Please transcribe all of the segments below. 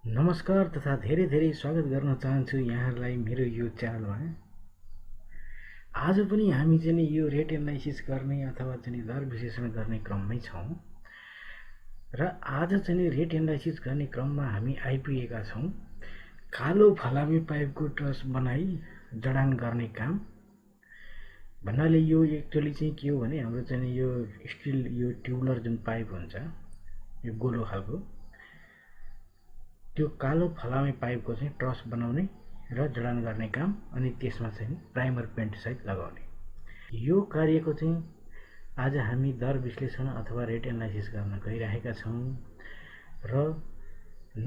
नमस्कार तथा धेरै धेरै स्वागत गर्न चाहन्छु यहाँहरूलाई मेरो यो च्यानलमा। आज पनि हामी चाहिँ यो रेट एनालाइसिस गर्ने अथवा चाहिँ दर विश्लेषण गर्ने क्रममै छौँ र आज चाहिँ रेट एनालाइसिस गर्ने क्रममा हामी आइपुगेका छौँ कालो फलामे पाइपको ट्रस बनाई जडान गर्ने काम भन्नाले यो एक्चुअली चाहिँ के हो भने हाम्रो चाहिँ यो स्टिल यो ट्युबलर जुन पाइप हुन्छ यो गोलो खालको त्यो कालो फलामे पाइपको चाहिँ ट्रस बनाउने र जडान गर्ने काम अनि त्यसमा चाहिँ प्राइमर पेन्ट सहित लगाउने यो कार्यको चाहिँ आज हामी दर विश्लेषण अथवा रेट एनालाइसिस गर्न गइरहेका छौँ र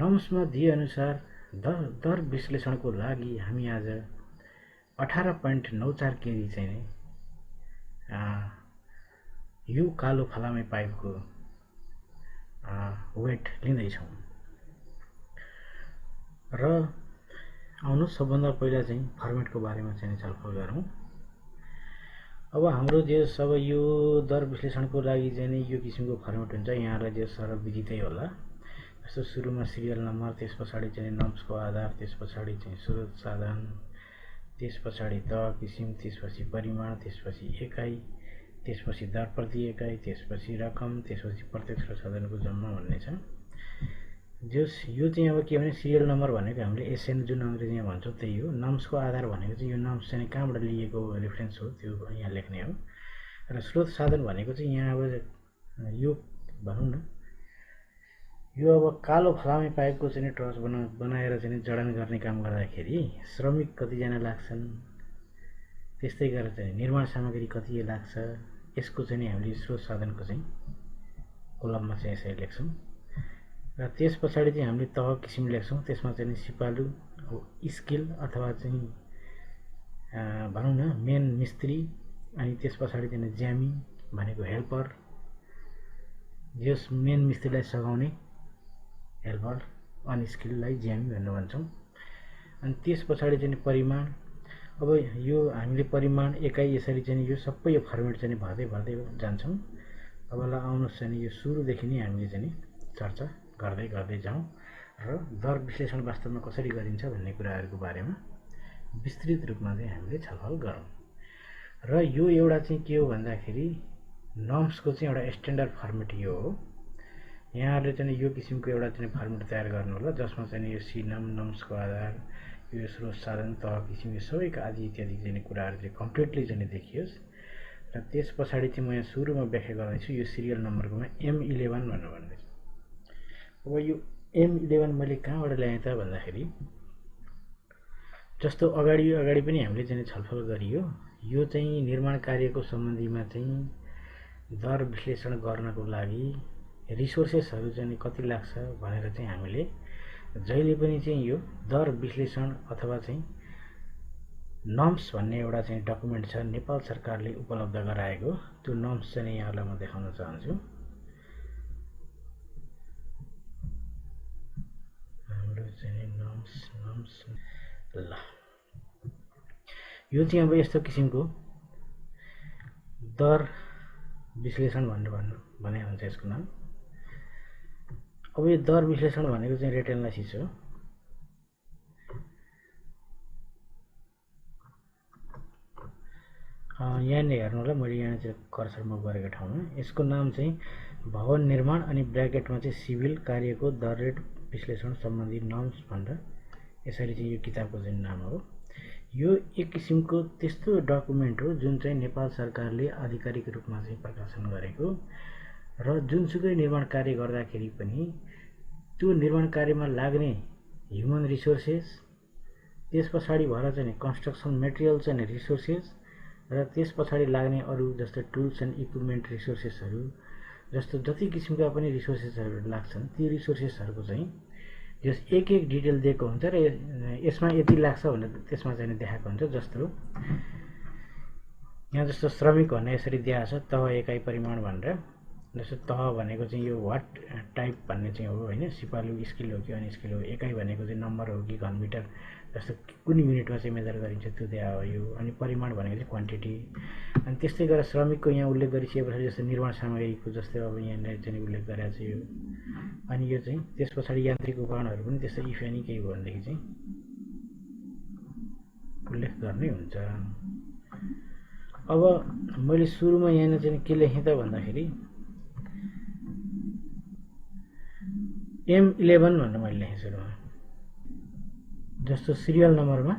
नम्समा दिए अनुसार दर विश्लेषणको लागि हामी आज 18.94 केजी चाहिँ यो कालो फलामे पाइपको वेट लिँदैछौँ र आउनु सबभन्दा पहिला चाहिँ फर्मेटको बारेमा चाहिँ छलफल गरौँ। अब हाम्रो जे सब यो दर विश्लेषणको लागि चाहिँ यो किसिमको फर्मेट हुन्छ यहाँलाई जे सर विदितै होला। जस्तो सुरुमा सिरियल नम्बर, त्यस पछाडि चाहिँ नम्सको आधार, त्यस पछाडि चाहिँ स्रोत साधन, त्यस पछाडि तह किसिम, त्यसपछि परिमाण, त्यसपछि एकाइ, त्यसपछि दर प्रति एकाइ, त्यसपछि रकम, त्यसपछि प्रत्यक्ष साधनको जम्मा भन्ने छ। यो चाहिँ अब के भने सिरियल नम्बर भनेको हामीले एसएन जुन अङ्ग्रेजीमा भन्छौँ त्यही हो। नम्सको आधार भनेको चाहिँ यो नम्स चाहिँ कहाँबाट लिएको रेफरेन्स हो त्यो यहाँ लेख्ने हो। र स्रोत साधन भनेको चाहिँ यहाँ अब यो भनौँ न यो अब कालो फलामे पाइपको चाहिँ ट्रस बनाएर चाहिँ जडान गर्ने काम गर्दाखेरि श्रमिक कतिजना लाग्छन्, त्यस्तै गरेर चाहिँ निर्माण सामग्री कति लाग्छ, यसको चाहिँ हामीले स्रोत साधनको चाहिँ कोलममा चाहिँ यसरी लेख्छौँ। र त्यस पछाडि चाहिँ हामीले तह किसिम लेख्छौँ। त्यसमा चाहिँ सिपालु, स्किल अथवा चाहिँ भनौँ न मेन मिस्त्री, अनि त्यस पछाडि चाहिँ ज्यामी भनेको हेल्पर, यस मेन मिस्त्रीलाई सघाउने हेल्पर, अनस्किललाई ज्यामी भनेर भन्छौँ। अनि त्यस पछाडि चाहिँ परिमाण। अब यो हामीले परिमाण एकाइ यसरी चाहिँ यो सबै यो फर्मेट चाहिँ भर्दै जान्छौँ। अब ल आउनुहोस् चाहिँ यो सुरुदेखि नै हामीले चाहिँ चर्चा गर्दै जाउँ र दर विश्लेषण वास्तवमा कसरी गरिन्छ भन्ने कुराहरूको बारेमा विस्तृत रूपमा चाहिँ हामीले छलफल गरौँ। र यो एउटा चाहिँ के हो भन्दाखेरि नम्सको चाहिँ एउटा स्ट्यान्डर्ड फर्मेट यो हो। यहाँहरूले चाहिँ यो किसिमको एउटा चाहिँ फर्मेट तयार गर्नु होला जसमा चाहिँ यो सिनम, नम्सको आधार, यो स्रोत साधन, तह किसिम यो सबैको आदि इत्यादि चाहिँ कुराहरू चाहिँ कम्प्लिटली चाहिँ देखियोस्। र त्यस पछाडि चाहिँ म यहाँ सुरुमा व्याख्या गर्दैछु यो सिरियल नम्बरकोमा M11 भनेर भन्दैछु। अब यो M11 मैले कहाँबाट ल्याएँ त भन्दाखेरि जस्तो अगाडि पनि हामीले चाहिँ छलफल गरियो। यो चाहिँ निर्माण कार्यको सम्बन्धीमा चाहिँ दर विश्लेषण गर्नको लागि रिसोर्सेसहरू चाहिँ कति लाग्छ भनेर चाहिँ हामीले जहिले पनि चाहिँ यो दर विश्लेषण अथवा चाहिँ नम्स भन्ने एउटा चाहिँ डकुमेन्ट छ नेपाल सरकारले उपलब्ध गराएको। त्यो नम्स चाहिँ यहाँलाई म देखाउन चाहन्छु। नम्स ल यो चाहिँ अब यस्तो किसिमको दर विश्लेषण भने हुन्छ यसको नाम। अब यो दर विश्लेषण भनेको चाहिँ रेट एनालाइसिस हो। यहाँनिर हेर्नु होला मैले यहाँ चाहिँ कर्सर मुभ गरेको ठाउँमा यसको नाम चाहिँ भवन निर्माण अनि ब्र्याकेटमा चाहिँ सिभिल कार्यको दर रेट विश्लेषण सम्बन्धी नम्स भनेर यसरी चाहिँ यो किताबको चाहिँ नाम हो। यो एक किसिमको त्यस्तो डकुमेन्ट हो जुन चाहिँ नेपाल सरकारले आधिकारिक रूपमा चाहिँ प्रकाशन गरेको र जुनसुकै निर्माण कार्य गर्दाखेरि पनि त्यो निर्माण कार्यमा लाग्ने ह्युमन रिसोर्सेस, त्यस पछाडि भएर चाहिँ कन्स्ट्रक्सन मेटेरियल्स एन्ड रिसोर्सेस र त्यस पछाडि लाग्ने अरू जस्तो टुल्स एन्ड इक्विपमेन्ट रिसोर्सेसहरू जस्तो जति किसिमका पनि रिसोर्सेसहरू लाग्छन् ती रिसोर्सेसहरूको चाहिँ यस एक डिटेल दिएको हुन्छ र यसमा यति लाग्छ भनेर त्यसमा चाहिँ देखाएको हुन्छ। जस्तो यहाँ जस्तो श्रमिक भन्ने यसरी दिएको छ तह एकाइ परिमाण भनेर जस्तो तह भनेको चाहिँ यो वाट टाइप भन्ने चाहिँ हो होइन, सिपालु स्किल हो कि अनस्किल हो। एकाइ भनेको चाहिँ नम्बर हो कि घनमिटर, जस्तो कुन युनिटमा चाहिँ मेजर गरिन्छ त्यो दिया हो यो। अनि परिमाण भनेको चाहिँ क्वान्टिटी। अनि त्यस्तै गरेर श्रमिकको यहाँ उल्लेख गरिसकेपछि जस्तो निर्माण सामग्रीको जस्तै अब यहाँनिर चाहिँ उल्लेख गरेको छ यो। अनि यो चाहिँ त्यस पछाडि यान्त्रिक उपकरणहरू पनि त्यस्तै इफ एनी केही भयो भनेदेखि चाहिँ उल्लेख गर्ने हुन्छ। अब मैले सुरुमा यहाँनिर चाहिँ के लेखेँ त भन्दाखेरि M11 भनेर मैले लेखेँ सुरुमा। जस्तो सिरियल नम्बरमा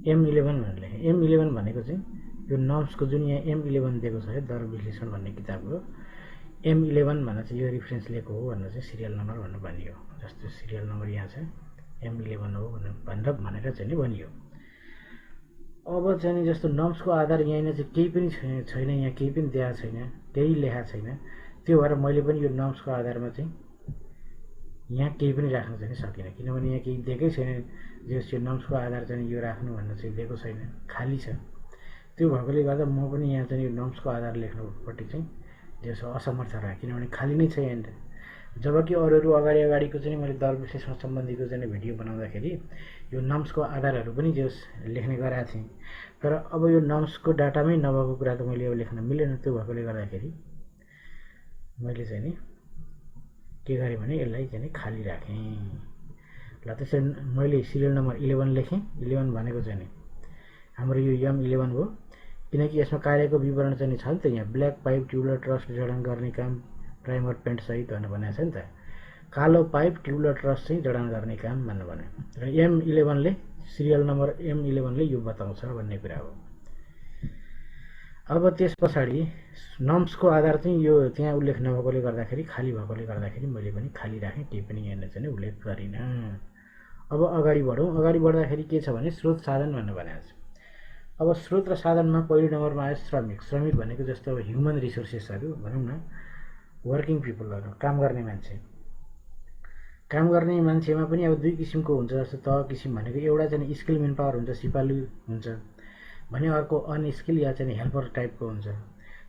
M11 भनेर लेखेँ। M11 भनेको चाहिँ यो नर्म्सको जुन यहाँ M11 दिएको छ है दर विश्लेषण भन्ने किताबको M11 भनेर चाहिँ यो रिफरेन्स लिएको हो भनेर चाहिँ सिरियल नम्बर भनेर भनियो। जस्तो सिरियल नम्बर यहाँ छ M11 हो भनेर चाहिँ नि भनियो। अब चाहिँ जस्तो नर्म्सको आधार यहाँनिर चाहिँ केही पनि छैन, यहाँ केही पनि दिएको छैन, केही लेखा छैन। त्यो भएर मैले पनि यो नर्म्सको आधारमा चाहिँ यहाँ केही पनि राख्न चाहिँ सकिनँ, किनभने यहाँ केही दिएकै छैन। जस यो नर्म्सको आधार चाहिँ यो राख्नु भनेर चाहिँ दिएको छैन, खाली छ। त्यो भएकोले गर्दा म पनि यहाँ चाहिँ यो नर्म्सको आधार लेख्नुपट्टि चाहिँ जसो असमर्थ रहेँ, किनभने खाली नै छ यहाँनिर। जबकि अरू अगाडिको चाहिँ मैले दर विश्लेषण सम्बन्धीको चाहिँ भिडियो बनाउँदाखेरि यो नर्म्सको आधारहरू पनि जस लेख्ने गरेको थिएँ। तर अब यो नर्म्सको डाटामै नभएको कुरा त मैले अब लेख्न मिलेन। त्यो भएकोले गर्दाखेरि मैले चाहिँ नि के गरेँ भने यसलाई चाहिँ खाली राखेँ। ल त्यसरी मैले सिरियल नम्बर 11 लेखेँ। 11 भनेको चाहिँ नि हाम्रो यो M11 हो, किनकि यसमा कार्यको विवरण चाहिँ छ नि त। यहाँ ब्ल्याक पाइप ट्युबलर ट्रस जडान गर्ने काम प्राइमर पेन्ट सहित भनेर भनेको छ नि त। कालो पाइप ट्युबलर ट्रस चाहिँ जडान गर्ने काम भनेर भन्यो। र M11 ले सिरियल नम्बर M11 ले यो बताउँछ भन्ने कुरा हो। अब त्यस पछाडि नर्म्सको आधार चाहिँ यो त्यहाँ उल्लेख नभएकोले गर्दाखेरि खाली भएकोले गर्दाखेरि मैले पनि खाली राखेँ, केही पनि यहाँनिर चाहिँ उल्लेख गरिनँ। अब अगाडि बढौँ। अगाडि बढ्दाखेरि के छ भने स्रोत साधन भनेर भनेको छ। अब स्रोत र साधनमा पहिलो नम्बरमा आयो श्रमिक। श्रमिक भनेको जस्तो अब ह्युमन रिसोर्सेसहरू भनौँ न, वर्किङ पिपलहरू, काम गर्ने मान्छे। काम गर्ने मान्छेमा पनि अब दुई किसिमको हुन्छ। जस्तो तह किसिम भनेको एउटा चाहिँ स्किल मेन पावर हुन्छ, सिपालु हुन्छ भने, अर्को अनस्किल या चाहिँ हेल्पर टाइपको हुन्छ।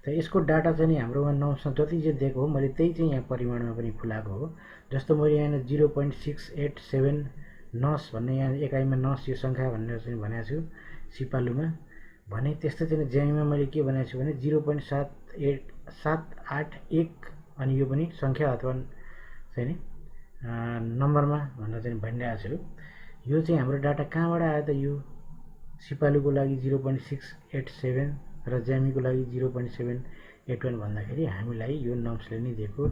त यसको डाटा चाहिँ हाम्रोमा नर्म्समा जति चाहिँ दिएको हो मैले त्यही चाहिँ यहाँ परिमाणमा पनि खुलाएको हो। जस्तो मैले यहाँ 0.687 नस भन्ने यहाँ एकाइमा नस यो सङ्ख्या भनेर चाहिँ भनेको छु सिपालुमा भने। त्यस्तै चाहिँ ज्यामीमा मैले के भनेको छु भने 0.781 अनि यो पनि सङ्ख्या अथवा चाहिँ नि नम्बरमा भनेर चाहिँ भनिरहेको छु। यो चाहिँ हाम्रो डाटा कहाँबाट आयो त? यो सिपालुको लागि 0.687 र ज्यामीको लागि 0.781 भन्दाखेरि हामीलाई यो नर्म्सले नै दिएको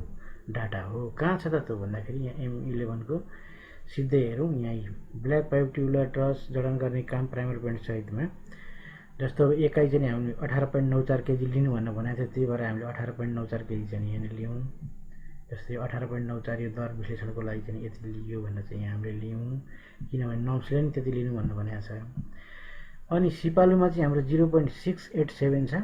डाटा हो। कहाँ छ त त्यो भन्दाखेरि यहाँ M11 को सिधै हेरौँ। यहाँ ब्ल्याक पाइप ट्युबलर ट्रस जडान गर्ने काम प्राइमर पेन्ट सहितमा जस्तो अब एकाइ चाहिँ हामीले 18.94 केजी लिनु भनेर भनेको थियो। त्यही भएर हामीले 18.94 केजी चाहिँ यहाँनिर लियौँ। जस्तै 18.94 यो दर विश्लेषणको लागि चाहिँ यति लियो भनेर चाहिँ यहाँ हामीले लियौँ, किनभने नर्म्सले नि त्यति लिनु भनेर भनेको छ। अनि सिपालुमा चाहिँ हाम्रो 0.687 छ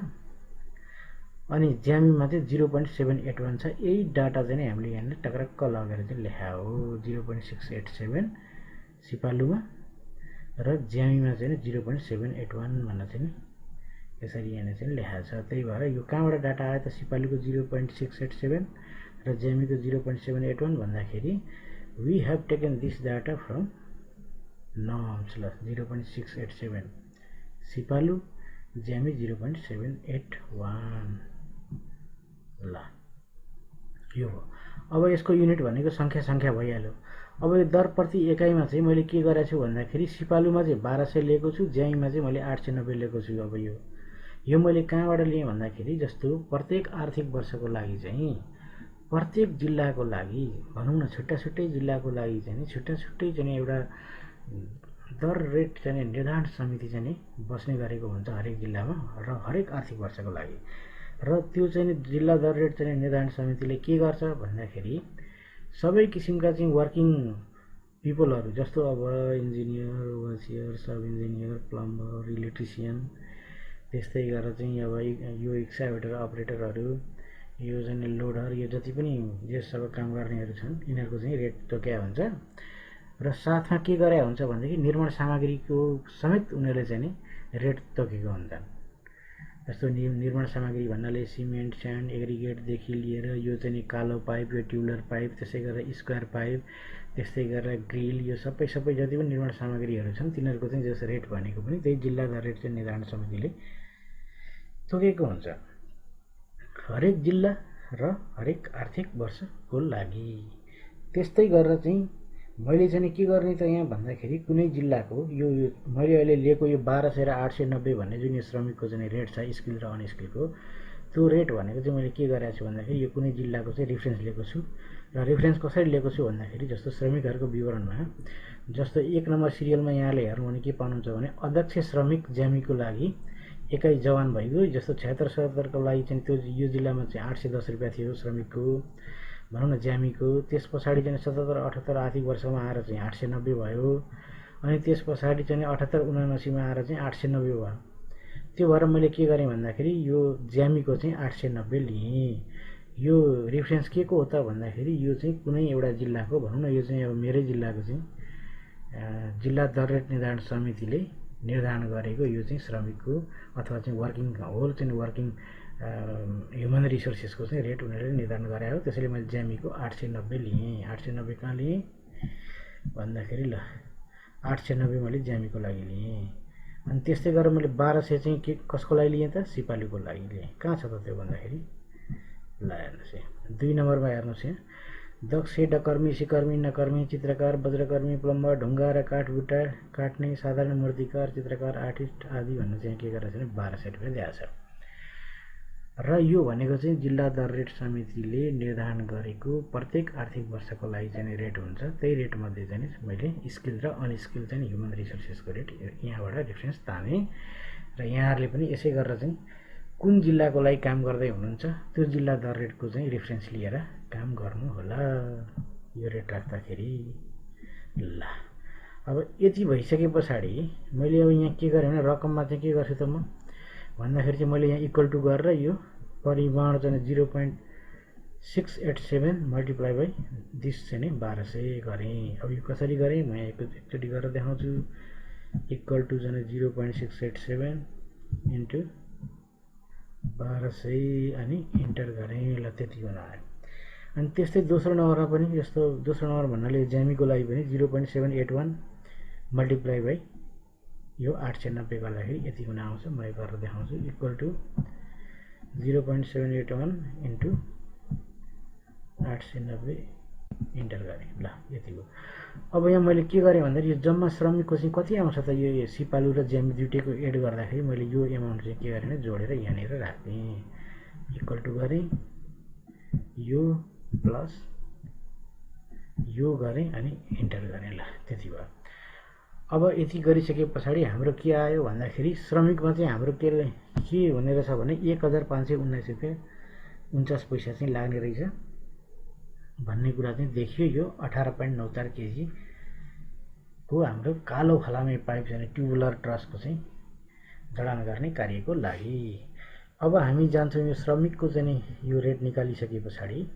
अनि ज्यामीमा चाहिँ 0.781 छ। यही डाटा चाहिँ हामीले यहाँनिर टक्रक्क लगेर चाहिँ लेखा हो। 0.687 सिपालुमा र ज्यामीमा चाहिँ 0.781 भनेर चाहिँ यसरी यहाँनिर चाहिँ लेखा छ। त्यही भएर यो कहाँबाट डाटा आयो त? सिपालुको 0.687 र ज्यामीको 0.781 भन्दाखेरि we have taken this data from norms. ल 0.687 सिपालु, ज्यामी 0.781। ल यो हो। अब यसको युनिट भनेको सङ्ख्या भइहाल्यो। अब यो दर प्रति एकाइमा चाहिँ मैले के गरेको छु भन्दाखेरि सिपालुमा चाहिँ 1200 लिएको छु, ज्यामीमा चाहिँ मैले 890 लिएको छु। अब यो मैले कहाँबाट लिएँ भन्दाखेरि जस्तो प्रत्येक आर्थिक वर्षको लागि चाहिँ प्रत्येक जिल्लाको लागि भनौँ न, छुट्टा जिल्लाको लागि चाहिँ छुट्टै चाहिँ एउटा दर रेट चाहिँ निर्धारण समिति चाहिँ बस्ने गरेको हुन्छ हरेक जिल्लामा र हरेक आर्थिक वर्षको लागि। र त्यो चाहिँ जिल्ला दर रेट चाहिँ निर्धारण समितिले के गर्छ भन्दाखेरि सबै किसिमका चाहिँ वर्किङ पिपलहरू जस्तो अब इन्जिनियर, ओभरसियर, सब इन्जिनियर, प्लम्बर, इलेक्ट्रिसियन, त्यस्तै गरेर चाहिँ अब यो एक्सकाभेटर अपरेटरहरू, यो चाहिँ लोडर, यो जति पनि जे सब काम गर्नेहरू छन् यिनीहरूको चाहिँ रेट तोक्या हुन्छ। र साथमा के गरे हुन्छ भनेदेखि निर्माण सामग्रीको समेत उनीहरूले चाहिँ रेट तोकेको हुन्छन्। जस्तो निर्माण सामग्री भन्नाले सिमेन्ट, स्यान्ड, एग्रिगेटदेखि लिएर यो चाहिँ नि कालो पाइप, यो ट्युबुलर पाइप, त्यसै गरेर स्क्वायर पाइप, त्यस्तै गरेर ग्रिल, यो सबै जति पनि निर्माण सामग्रीहरू छन् तिनीहरूको चाहिँ जस्तो रेट भनेको पनि त्यही जिल्ला दर रेट चाहिँ निर्धारण समितिले तोकेको हुन्छ हरेक जिल्ला र हरेक आर्थिक वर्षको लागि। त्यस्तै गरेर चाहिँ मैले चाहिँ के गर्ने त यहाँ भन्दाखेरि कुनै जिल्लाको यो मैले अहिले लिएको यो 1200 र 890 भन्ने जुन यो श्रमिकको चाहिँ रेट छ स्किल र अनस्किलको, त्यो रेट भनेको चाहिँ मैले के गरेको छु भन्दाखेरि यो कुनै जिल्लाको चाहिँ रेफरेन्स लिएको छु। र रेफरेन्स कसरी लिएको छु भन्दाखेरि जस्तो श्रमिकहरूको विवरणमा जस्तो 1 नम्बर सिरियलमा यहाँले हेर्नु भने के पाउनुहुन्छ भने अध्यक्ष श्रमिक ज्यामीको लागि एकाइ जवान भइगयो। जस्तो 76-77 को लागि चाहिँ त्यो यो जिल्लामा चाहिँ 810 रुपियाँ थियो श्रमिकको भनौँ न ज्यामीको। त्यस पछाडि चाहिँ 77-78 आर्थिक वर्षमा आएर चाहिँ 890 भयो। अनि त्यस पछाडि चाहिँ 78-79 मा आएर चाहिँ 890 भयो। त्यो भएर मैले के गरेँ भन्दाखेरि यो ज्यामीको चाहिँ 890 लिएँ। यो रेफरेन्स के को हो त भन्दाखेरि यो चाहिँ कुनै एउटा जिल्लाको भनौँ न यो चाहिँ अब मेरै जिल्लाको चाहिँ जिल्ला दर रेट निर्धारण समितिले निर्धारण गरेको यो चाहिँ श्रमिकको अथवा चाहिँ वर्किङ होल चाहिँ वर्किङ ह्युमन रिसोर्सेसको चाहिँ रेट उनीहरूले निर्धारण गरे हो। त्यसैले मैले ज्यामीको 890 लिएँ। 890 कहाँ लिएँ भन्दाखेरि ल 890 मैले ज्यामीको लागि लिएँ। अनि त्यस्तै गरेर मैले 1200 चाहिँ के कसको लागि लिएँ त सिपालुको लागि लिएँ। कहाँ छ त त्यो भन्दाखेरि ल हेर्नुहोस् यहाँ 2 नम्बरमा हेर्नुहोस् यहाँ दक्ष डकर्मी, सिकर्मी, नकर्मी, चित्रकार, वज्रकर्मी, प्लम्बर, ढुङ्गा र काठबुट्टा काट्ने, साधारण मूर्तिकार, चित्रकार, आर्टिस्ट आदि भन्ने चाहिँ के गरेको छ भने 1200 रुपियाँ दिएको छ। र यो भनेको चाहिँ जिल्ला दर रेट समितिले निर्धारण गरेको प्रत्येक आर्थिक वर्षको लागि चाहिँ रेट हुन्छ। त्यही रेटमध्ये चाहिँ मैले स्किल र अनस्किल चाहिँ ह्युमन रिसोर्सेसको रेट यहाँबाट रेफरेन्स तानेँ। र यहाँहरूले पनि यसै गरेर चाहिँ कुन जिल्लाको लागि काम गर्दै हुनुहुन्छ त्यो जिल्ला दर रेटको चाहिँ रेफरेन्स लिएर काम गर्नु होला यो रेट राख्दाखेरि। ल अब यति भइसके पछाडि मैले अब यहाँ के गरेँ भने रकममा चाहिँ के गर्छु त म भन्दाखेरि चाहिँ मैले यहाँ इक्वल टु गरेर यो परिमाण चाहिँ 0.687 मल्टिप्लाई बाई दिस चाहिँ नि 1200 गरेँ। अब यो कसरी गरेँ म यहाँ एकचोटि गरेर देखाउँछु। इक्वल टु चाहिँ 0.687 इन्टु 1200 अनि इन्टर गरेँ। ल त्यति हुन आयो। अनि त्यस्तै दोस्रो नम्बरमा पनि जस्तो दोस्रो नम्बर भन्नाले ज्यामीको लागि पनि 0.781 मल्टिप्लाई बाई यो 890 गर्दाखेरि यति हुन आउँछ। म गरेर देखाउँछु। इक्वल टु 0.781 इन्टु 890 इन्टर गरेँ। ल यति हो। अब यहाँ मैले के गरेँ भन्दाखेरि यो जम्मा श्रमिकको चाहिँ कति आउँछ त यो सिपालु र ज्यामी दुईटैको एड गर्दाखेरि मैले यो एमाउन्ट चाहिँ के गरेँ भने जोडेर यहाँनिर राखेँ। इक्वल टु गरेँ यो प्लस यो गरेँ अनि इन्टर गरेँ। ल त्यति भयो। अब यति गरिसके पछाडि हाम्रो के आयो भन्दाखेरि श्रमिकमा चाहिँ हाम्रो के हुने रहेछ भने 1519 रुपियाँ 49 पैसा चाहिँ लाग्ने रहेछ भन्ने कुरा चाहिँ देखियो। यो 18.94 केजी को हाम्रो कालो फलामे पाइप चाहिँ ट्युबुलर ट्रसको चाहिँ जडान गर्ने कार्यको लागि। अब हामी जान्छौँ यो श्रमिकको चाहिँ यो रेट निकालिसके पछाडि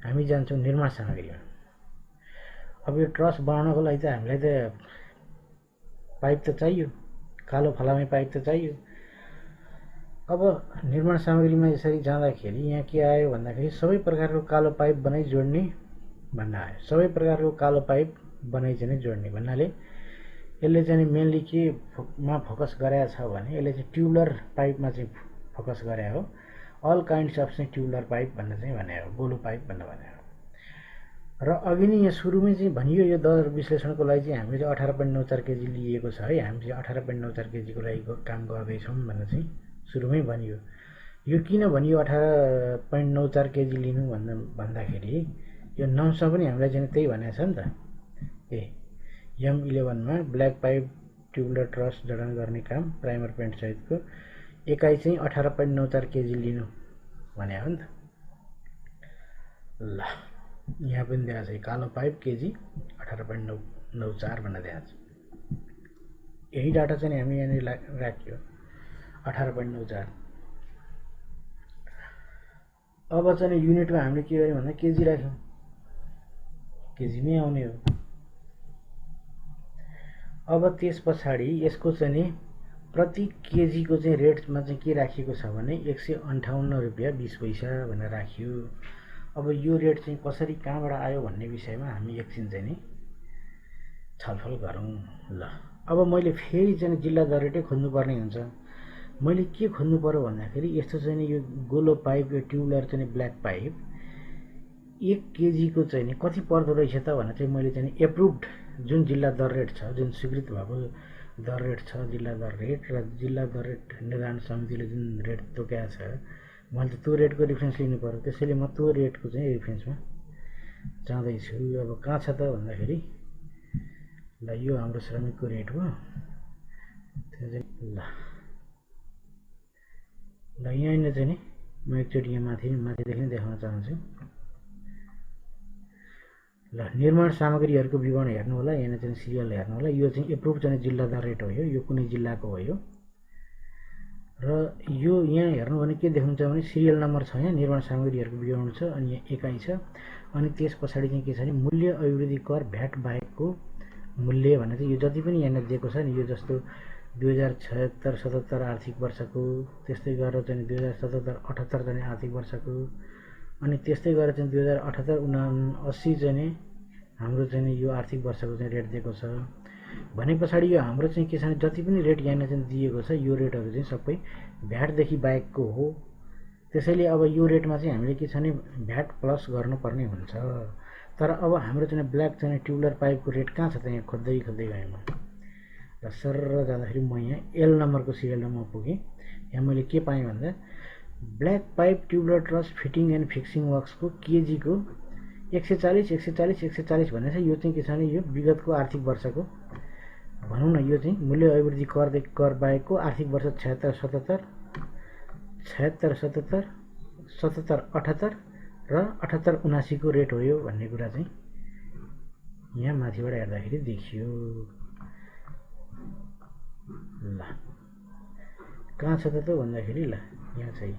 हामी जान्छौँ निर्माण सामग्रीमा। अब यो ट्रस बनाउनको लागि त हामीलाई त पाइप त चाहियो, कालो फलामे पाइप त चाहियो। अब निर्माण सामग्रीमा यसरी जाँदाखेरि यहाँ के आयो भन्दाखेरि सबै प्रकारको कालो पाइप बनाई जोड्ने भन्न आयो। सबै प्रकारको कालो पाइप बनाई चाहिँ जोड्ने भन्नाले यसले चाहिँ मेनली के मा फोकस गरेको छ भने यसले चाहिँ ट्युबुलर पाइपमा चाहिँ फोकस गरे हो। अल काइन्ड्स अफ चाहिँ ट्युबुलर पाइप भन्न चाहिँ भने हो, गोलो पाइप भन्न भने हो। र अघि नै यहाँ सुरुमै चाहिँ भनियो यो दर विश्लेषणको लागि चाहिँ हामीले 18.94 केजी लिएको छ है। हामी चाहिँ 18.94 केजीको लागि काम गर्दैछौँ भनेर चाहिँ सुरुमै भनियो। यो किन भनियो 18.94 केजी लिनु भन्दाखेरि यो नम्समा पनि हामीलाई चाहिँ त्यही भनेको छ नि त। M11 मा ब्ल्याक पाइप ट्युबुलर ट्रस जडान गर्ने काम प्राइमर पेन्ट सहितको एकाइ चाहिँ 18.94 केजी लिनु भने हो नि त। ल यहाँ पनि दिएको छ कालो पाइप केजी 18.94 भनेर दिएको छ। यही डाटा चाहिँ हामी यहाँनिर राख्यो 18.94। अब चाहिँ युनिटमा हामीले के गर्यौँ भन्दा केजी राख्यौँ, केजीमै आउने हो। अब त्यस पछाडि यसको चाहिँ प्रति केजीको चाहिँ रेटमा चाहिँ के राखिएको छ भने 158 रुपियाँ 20 पैसा भनेर राखियो। अब यो रेट चाहिँ कसरी कहाँबाट आयो भन्ने विषयमा हामी एकछिन चाहिँ नि छलफल गरौँ। ल अब मैले फेरि चाहिँ जिल्ला दर रेटै खोज्नुपर्ने हुन्छ। मैले के खोज्नु पर्यो भन्दाखेरि यस्तो चाहिँ नि यो गोलो पाइप, यो ट्युबलर चाहिँ ब्ल्याक पाइप 1 केजीको चाहिँ नि कति पर्दो रहेछ त भनेर चाहिँ मैले चाहिँ एप्रुभड जुन जिल्ला दर रेट छ, जुन स्वीकृत भएको दर रेट छ जिल्ला दर रेट, र जिल्ला दर रेट निर्धारण समितिले जुन रेट तोकेको छ, मैले त्यो रेटको रिफरेन्स लिनु पर्यो। त्यसैले म त्यो रेटको चाहिँ रिफरेन्समा जाँदैछु। अब कहाँ छ त भन्दाखेरि ल यो हाम्रो श्रमिकको रेट हो। ल यहाँनिर चाहिँ नि म एकचोटि यहाँ माथिदेखि देखाउन चाहन्छु। ल निर्माण सामग्रीहरूको विवरण हेर्नु होला, यहाँ चाहिँ सिरियल हेर्नु होला। यो चाहिँ एप्रुभ चाहिँ जिल्ला दर रेट हो, यो कुनै जिल्लाको हो यो। र यो यहाँ हेर्नु भने के देख्नुहुन्छ भने सिरियल नम्बर छ, यहाँ निर्माण सामग्रीहरूको विवरण छ, अनि यहाँ एकाइ छ, अनि त्यस पछाडि चाहिँ के छ भने मूल्य अभिवृद्धि कर भ्याट बाहेकको मूल्य भनेर चाहिँ यो जति पनि यहाँ दिएको छ नि, यो जस्तो 2076-77 आर्थिक वर्षको, त्यस्तै गरेर चाहिँ 2077-78 चाहिँ आर्थिक वर्षको, अनि त्यस्तै गरेर चाहिँ 2078-79 चाहिँ हाम्रो चाहिँ यो आर्थिक वर्षको चाहिँ रेट दिएको छ। भने पछाडि यो हाम्रो चाहिँ के छ भने जति पनि रेट यहाँ चाहिँ दिएको छ यो रेटहरू चाहिँ सबै भ्याटदेखि बाहेकको हो। त्यसैले अब यो रेटमा चाहिँ हामीले के छ भने भ्याट प्लस गर्नुपर्ने हुन्छ। तर अब हाम्रो चाहिँ ब्ल्याक चाहिँ ट्युबलर पाइपको रेट कहाँ छ त यहाँ खोज्दै गएँ म। र सरर जाँदाखेरि म यहाँ एल नम्बरको सिरियल नम्बर पुगेँ। यहाँ मैले के पाएँ भन्दा black pipe tubular truss fitting and fixing वर्क्सको केजीको 140 भनेर चाहिँ यो चाहिँ के छ भने यो विगतको आर्थिक वर्षको भनौँ न, यो चाहिँ मूल्य अभिवृद्धि कर बाहेकको आर्थिक वर्ष 76-77, 76-77, 77-78 र 78-79 को रेट हो यो भन्ने कुरा चाहिँ यहाँ माथिबाट हेर्दाखेरि देखियो। ल कहाँ छ त भन्दाखेरि ल यहाँ चाहिँ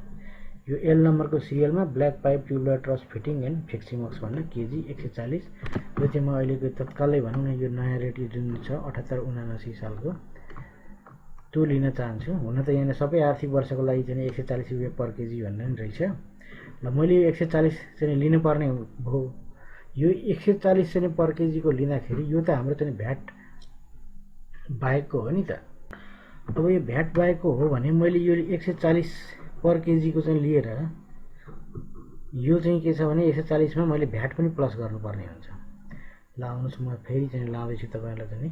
यो एल नम्बरको सिरियलमा black pipe tubular truss fitting and fixing works भनेर केजी 140। यो चाहिँ म अहिलेको तत्कालै भनौँ न यो नयाँ रेट जुन छ 78-79 सालको त्यो लिन चाहन्छु। हुन त यहाँ सबै आर्थिक वर्षको लागि चाहिँ 140 रुपियाँ पर केजी भन्ने पनि रहेछ। ल मैले यो 140 चाहिँ लिनुपर्ने भयो। यो 140 चाहिँ पर केजीको लिँदाखेरि यो त हाम्रो चाहिँ भ्याट बाहेकको हो नि त। अब यो भ्याट बाहेकको हो भने मैले यो 140 पर केजीको चाहिँ लिएर यो चाहिँ के छ भने 140 मा मैले भ्याट पनि प्लस गर्नुपर्ने हुन्छ। ल आउनुहोस् म फेरि चाहिँ लाउँदैछु तपाईँलाई चाहिँ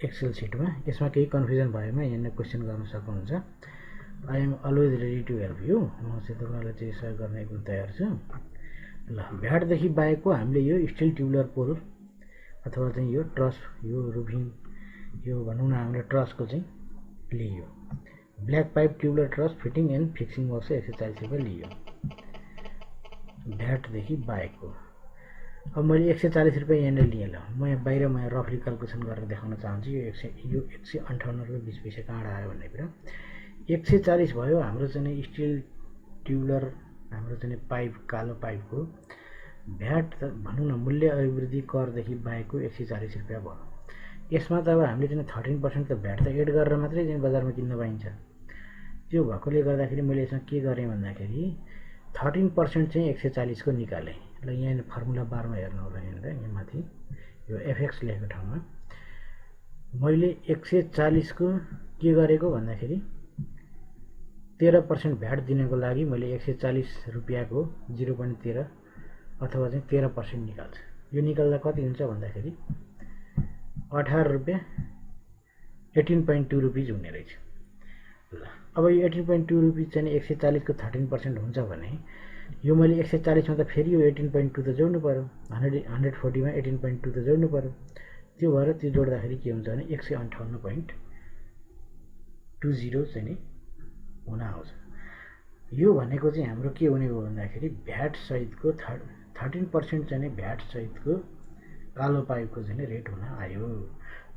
एक्सेल सिटमा। यसमा केही कन्फ्युजन भएमा यहाँ क्वेसन गर्न सक्नुहुन्छ। I am always ready to help you. म चाहिँ तपाईँलाई चाहिँ सहयोग गर्ने एकदम तयार छु। ल भ्याटदेखि बाहेकको हामीले यो स्टिल ट्युबलर पोल अथवा चाहिँ यो ट्रस, यो रुफिङ, यो भनौँ न हाम्रो ट्रसको चाहिँ लियो। Black pipe tubular truss fitting and fixing works 140 रुपियाँ लियो भ्याटदेखि बाहेकको। अब मैले 140 रुपियाँ यहाँनिर लिएँ। ल म यहाँ बाहिर म यहाँ रफली क्यालकुलेसन गरेर देखाउन चाहन्छु यो 158 रुपियाँ 20 पैसा कहाँबाट आयो भन्ने कुरा। 140 भयो हाम्रो चाहिँ स्टिल ट्युबलर, हाम्रो चाहिँ पाइप, कालो पाइपको भ्याट भनौँ न मूल्य अभिवृद्धि करदेखि बाहेकको 140 रुपियाँ भयो। यसमा त अब हामीले चाहिँ 13% त भ्याट त एड गरेर मात्रै चाहिँ बजारमा किन्न पाइन्छ। त्यो भएकोले गर्दाखेरि मैले यसमा के गरेँ भन्दाखेरि 13% चाहिँ 140 को निकालेँ। ल यहाँ फर्मुला बारमा हेर्नु होला, यहाँ माथि यो एफएक्स लेखेको ठाउँमा मैले 140 को के गरेको भन्दाखेरि 13% भ्याट दिनको लागि मैले 140 रुपियाँको 0.13 अथवा चाहिँ 13% निकाल्छु। यो निकाल्दा कति हुन्छ भन्दाखेरि 18 रुपियाँ 18.2 रुपिज हुने रहेछ। ल अब यो 18.2 रुपिज चाहिँ 140 को 13% हुन्छ भने यो मैले 140 मा त फेरि यो 18.2 त जोड्नु पर्यो। 140 मा 18.2 त जोड्नु पर्यो। त्यो भएर त्यो जोड्दाखेरि के हुन्छ भने 158.20 चाहिँ हुन आउँछ। यो भनेको चाहिँ हाम्रो के हुने हो भन्दाखेरि भ्याट सहितको 13% चाहिँ भ्याट सहितको कालो पाइपको चाहिँ रेट हुन आयो।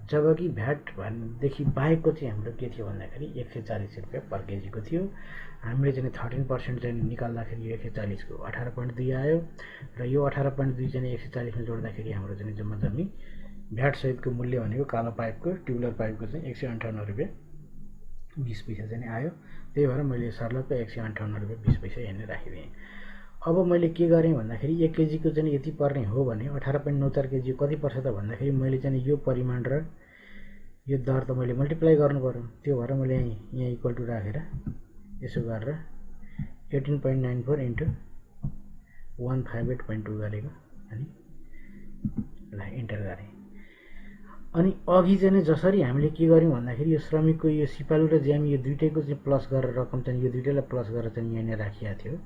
जबकि भ्याट देखि बाहेकको चाहिँ हाम्रो के थियो भन्दाखेरि 140 रुपियाँ पर केजीको थियो। हामीले चाहिँ 13% चाहिँ निकाल्दाखेरि यो 140 को 18.2 आयो र यो 18.2 चाहिँ 140 मा जोड्दाखेरि हाम्रो चाहिँ जम्मा जम्मी भ्याट सहितको मूल्य भनेको कालो पाइपको ट्युबुलर पाइपको चाहिँ 158 रुपियाँ 20 पैसा चाहिँ आयो। त्यही भएर मैले सर्लक्क 158 रुपियाँ 20 पैसा यहाँनिर राखिदिएँ। अब मैले के गरेँ भन्दाखेरि 1 केजीको चाहिँ यति पर्ने हो भने 18.94 केजी कति पर्छ त भन्दाखेरि मैले चाहिँ यो परिमाण र यो दर त मैले मल्टिप्लाई गर्नु पर्यो। त्यो भएर मैले यहाँ इक्वल टु राखेर यसो गरेर 18.94 इन्टु 158.2 गरेको अनि ल इन्टर गरेँ। अनि अघि चाहिँ जसरी हामीले के गर्यौँ भन्दाखेरि यो श्रमिकको यो सिपालु र ज्यामी यो दुइटैको चाहिँ प्लस गरेर रकम चाहिँ यो दुइटैलाई प्लस गरेर चाहिँ यहाँनिर राखिएको थियो।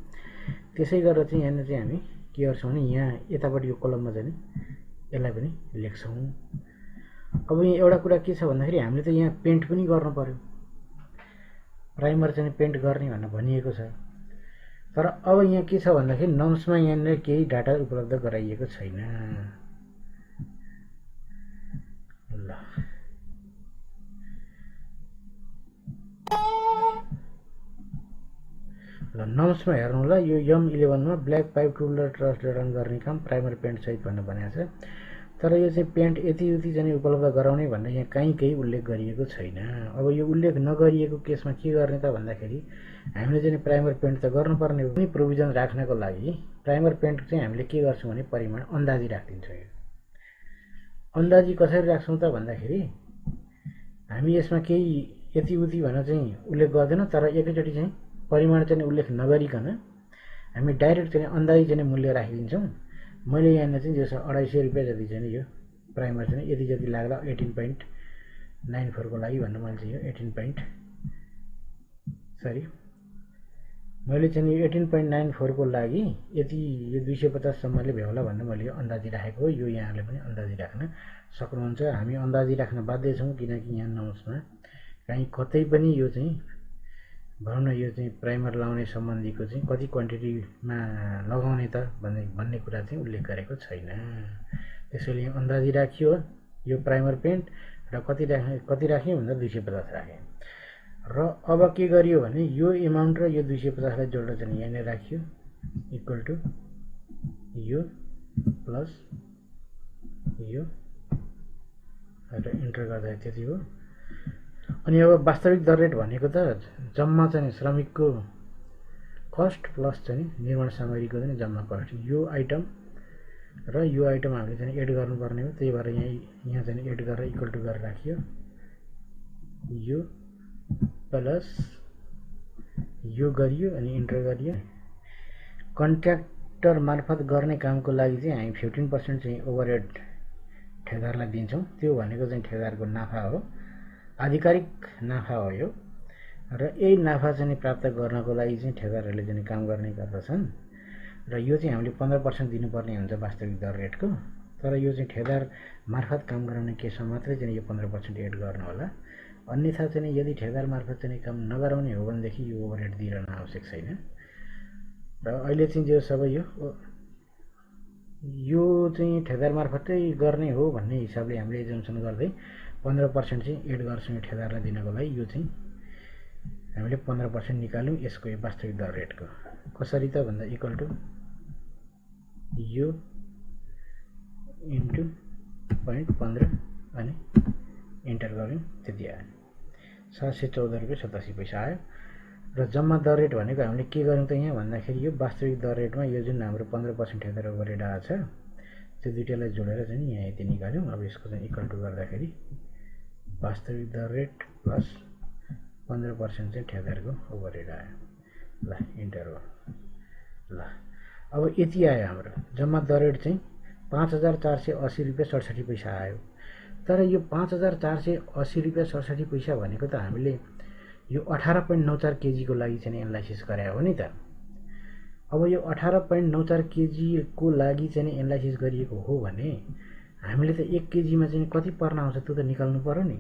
त्यसै गरेर चाहिँ यहाँनिर चाहिँ हामी के गर्छौँ भने यहाँ यतापट्टि यो कलममा चाहिँ यसलाई पनि लेख्छौँ। अब यहाँ एउटा कुरा के छ भन्दाखेरि हामीले त यहाँ पेन्ट पनि गर्नु पर्यो, प्राइमर चाहिँ पेन्ट गर्ने भनेर भनिएको छ। तर अब यहाँ के छ भन्दाखेरि नम्समा यहाँनिर केही डाटा उपलब्ध गराइएको छैन। ल नम्समा हेर्नु ल, यो M11 मा ब्ल्याक पाइप ट्युबुलर ट्रस रन गर्ने काम प्राइमर पेन्ट सहित भनेर भनेको छ। तर यो चाहिँ पेन्ट यति उति चाहिँ उपलब्ध गराउने भनेर यहाँ कहीँ केही उल्लेख गरिएको छैन। अब यो उल्लेख नगरिएको केसमा के गर्ने त भन्दाखेरि हामीले चाहिँ प्राइमर पेन्ट त गर्नुपर्ने हो। कुनै प्रोभिजन राख्नको लागि प्राइमर पेन्ट चाहिँ हामीले के गर्छौँ भने परिमाण अन्दाजी राखिदिन्छौँ। यो अन्दाजी कसरी राख्छौँ त भन्दाखेरि हामी यसमा केही यति उति भनेर चाहिँ उल्लेख गर्दैनौँ, तर एकैचोटि चाहिँ परिमाण चाहिँ उल्लेख नगरिकन हामी डाइरेक्ट चाहिँ अन्दाजी चाहिँ मूल्य राखिदिन्छौँ। मैले यहाँनिर चाहिँ जस्तो 250 रुपियाँ जति चाहिँ यो प्राइमर चाहिँ यति जति लाग्ला 18.94 को लागि भन्नु मैले चाहिँ यो 18.94 को लागि यति यो 250 सम्मले भ्याउला भन्ने मैले अन्दाजी राखेको हो। यो यहाँले पनि अन्दाजी राख्न सक्नुहुन्छ। हामी अन्दाजी राख्न बाध्य छौँ किनकि यहाँ नम्समा कहीँ कतै पनि यो चाहिँ भनौँ न यो चाहिँ प्राइमर लाउने सम्बन्धीको चाहिँ कति क्वान्टिटीमा लगाउने त भन्ने कुरा चाहिँ उल्लेख गरेको छैन। त्यसैले अन्दाजी राखियो यो प्राइमर पेन्ट र कति राख्यो भन्दा 250 राखेँ। र अब के गरियो भने यो एमाउन्ट र यो 250 लाई जोडेर चाहिँ यहाँनिर राखियो इक्वल टु यो प्लस यो र इन्टर गर्दा त्यति हो। अनि अब वास्तविक दर रेट भनेको त जम्मा चाहिँ श्रमिकको कस्ट प्लस चाहिँ निर्माण सामग्रीको चाहिँ जम्मा कस्ट, यो आइटम र यो आइटम हामीले चाहिँ एड गर्नुपर्ने हो। त्यही भएर यहाँ चाहिँ एड गरेर इक्वल टु गरेर राखियो यो प्लस यो गरियो अनि इन्टर गरियो। कन्ट्र्याक्टर मार्फत गर्ने कामको लागि चाहिँ हामी 15% चाहिँ ओभरहेड ठेकेदारलाई दिन्छौँ। त्यो भनेको चाहिँ ठेकेदारको नाफा हो, आधिकारिक नाफा हो यो। र यही नाफा चाहिँ प्राप्त गर्नको लागि चाहिँ ठेकेदारहरूले चाहिँ काम गर्ने गर्दछन्। र यो चाहिँ हामीले 15% दिनुपर्ने हुन्छ वास्तविक दर रेटको। तर यो चाहिँ ठेकेदार मार्फत काम गराउने केसमा मात्रै चाहिँ यो 15% एड गर्नु होला। अन्यथा चाहिँ यदि ठेकेदार मार्फत चाहिँ काम नगराउने हो भनेदेखि यो ओभरहेड दिइरहन आवश्यक छैन। र अहिले चाहिँ जो सबै यो चाहिँ ठेकेदार मार्फतै गर्ने हो भन्ने हिसाबले हामीले एजम्सन गर्दै 15% चाहिँ एड गर्छौँ ठेकेदारलाई दिनको लागि। यो चाहिँ हामीले 15% निकाल्यौँ यसको वास्तविक दर रेटको। कसरी त भन्दा इक्वल टु यो इन्टु 0.15 अनि इन्टर गऱ्यौँ त्यति आयो 714 रुपियाँ 87 पैसा आयो। र जम्मा दर रेट भनेको हामीले के गर्यौँ त यहाँ भन्दाखेरि यो वास्तविक दर रेटमा यो जुन हाम्रो 15% ठेकेदार ओभरहेड आएको छ त्यो दुईटैलाई जोडेर चाहिँ यहाँ यति निकाल्यौँ। अब यसको चाहिँ इक्वल टु गर्दाखेरि वास्तविक दर रेट प्लस 15% चाहिँ ठेकेदारको ओभरहेड आयो। ल इन्टर हो। ल अब यति आयो हाम्रो जम्मा दर रेट चाहिँ 5480 रुपियाँ 67 पैसा आयो। तर यो 5480 रुपियाँ 67 पैसा भनेको त हामीले यो 18.94 केजीको लागि चाहिँ एनालाइसिस गरे हो नि त। अब यो 18.94 केजीको लागि चाहिँ एनालाइसिस गरिएको हो भने हामीले त 1 केजीमा चाहिँ कति पर्न आउँछ त्यो त निकाल्नु पर्यो नि।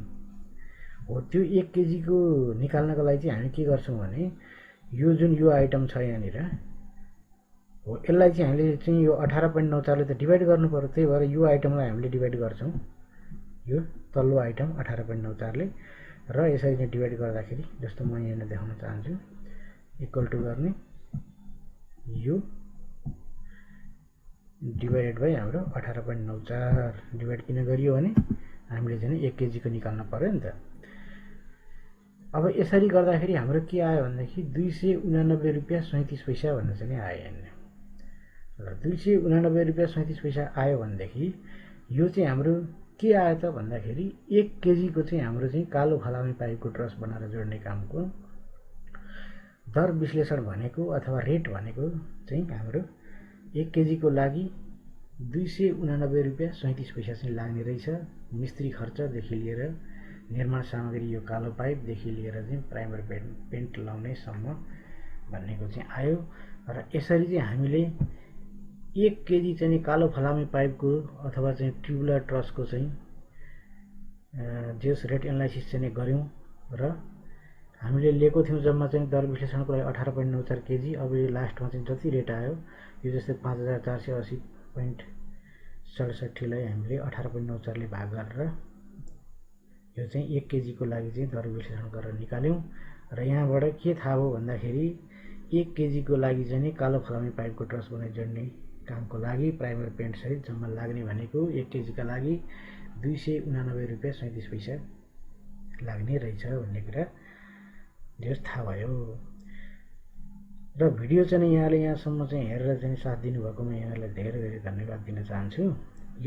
हो त्यो 1 केजीको निकाल्नको लागि चाहिँ हामी के गर्छौँ भने यो जुन यो आइटम छ यहाँनिर हो यसलाई चाहिँ हामीले चाहिँ यो 18.94 ले त डिभाइड गर्नु पर्यो। त्यही भएर यो आइटमलाई हामीले डिभाइड गर्छौँ यो तल्लो आइटम 18.94 ले र यसरी चाहिँ डिभाइड गर्दाखेरि जस्तो म यहाँ देखाउन चाहन्छु इक्वल टु गर्ने यो डिभाइडेड बाई हाम्रो 18.94 डिभाइड किन गरियो भने हामीले चाहिँ 1 केजीको निकाल्न पर्यो नि त। अब यसरी गर्दाखेरि हाम्रो के आयो भनेदेखि 289 रुपैयाँ 37 पैसा भन्ने चाहिँ आयो हैन। र 289 रुपैयाँ 37 पैसा आयो भनेदेखि यो चाहिँ हाम्रो के आयो त भन्दाखेरि 1 केजीको चाहिँ हाम्रो चाहिँ कालो फलामे पाइपको ट्रस बनाएर जोड्ने कामको दर विश्लेषण भनेको अथवा रेट भनेको चाहिँ हाम्रो 1 केजीको लागि 289 रुपैयाँ 37 पैसा चाहिँ लाग्ने रहेछ। मिस्त्री खर्चदेखि लिएर निर्माण सामग्री यो कालो पाइपदेखि लिएर चाहिँ प्राइमर पेन्ट लाउनेसम्म भन्नेको चाहिँ आयो। र यसरी चाहिँ हामीले 1 केजी चाहिँ कालो फलामे पाइपको अथवा चाहिँ ट्युबुलर ट्रसको चाहिँ जेस रेट एनालाइसिस चाहिँ गर्यौं र हामीले लिएको थियौं जम्मा चाहिँ दर विश्लेषणको लागि 18.94 केजी। अब यो लास्टमा चाहिँ जति रेट आयो यो जस्तै 5480.67 लाई हामीले 18.94 ले भाग गरेर यो चाहिँ 1 केजीको लागि चाहिँ दर विश्लेषण गरेर निकाल्यौं। र यहाँबाट के थाहा भयो भन्दाखेरि 1 केजीको लागि चाहिँ कालो फलामे पाइपको ट्रस बनाइ जोड्ने कामको लागि प्राइमर पेन्ट सहित जम्मा लाग्ने भनेको 1 केजीका लागि 289 रुपैयाँ 37 पैसा लाग्ने रहेछ भन्ने कुरा जस थाहा भयो। र भिडियो चाहिँ यहाँले यहाँसम्म चाहिँ हेरेर चाहिँ साथ दिनुभएकोमा यहाँलाई धेरै धेरै धन्यवाद दिन चाहन्छु।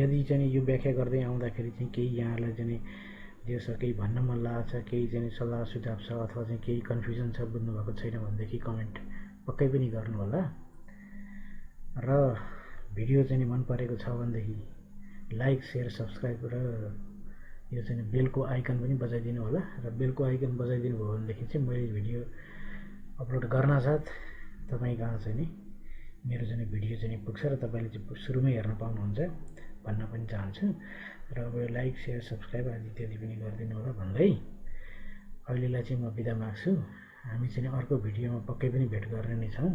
यदि चाहिँ यो व्याख्या गर्दै आउँदाखेरि चाहिँ केही यहाँलाई चाहिँ जे छ केही भन्न मन लागेको छ, केही चाहिँ सल्लाह सुझाव छ अथवा चाहिँ केही कन्फ्युजन छ बुझ्नु भएको छैन भनेदेखि कमेन्ट पक्कै पनि गर्नु होला। र भिडियो चाहिँ मन परेको छ भनेदेखि लाइक शेयर सब्स्क्राइब र यो चाहिँ बेलको आइकन पनि बजाइदिनु होला। र बेलको आइकन बजाइदिनु भयो भनेदेखि चाहिँ मैले भिडियो अपलोड गर्नासाथ तपाईँ कहाँ चाहिँ नि मेरो चाहिँ भिडियो चाहिँ पुग्छ र तपाईँले चाहिँ सुरुमै हेर्न पाउनुहुन्छ भन्न पनि चाहन्छु। र अब लाइक शेयर सब्स्क्राइब आदि इत्यादि पनि गरिदिनु होला भन्दै अहिलेलाई चाहिँ म बिदा माग्छु। हामी चाहिँ अर्को भिडियोमा पक्कै पनि भेट गर्ने नै छौँ।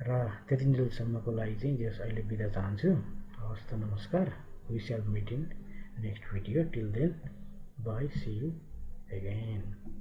र त्यतिन्जेलसम्मको लागि चाहिँ जस अहिले बिदा चाहन्छु। हवस् त नमस्कार। We shall meet in next video. Till then, bye. See you again.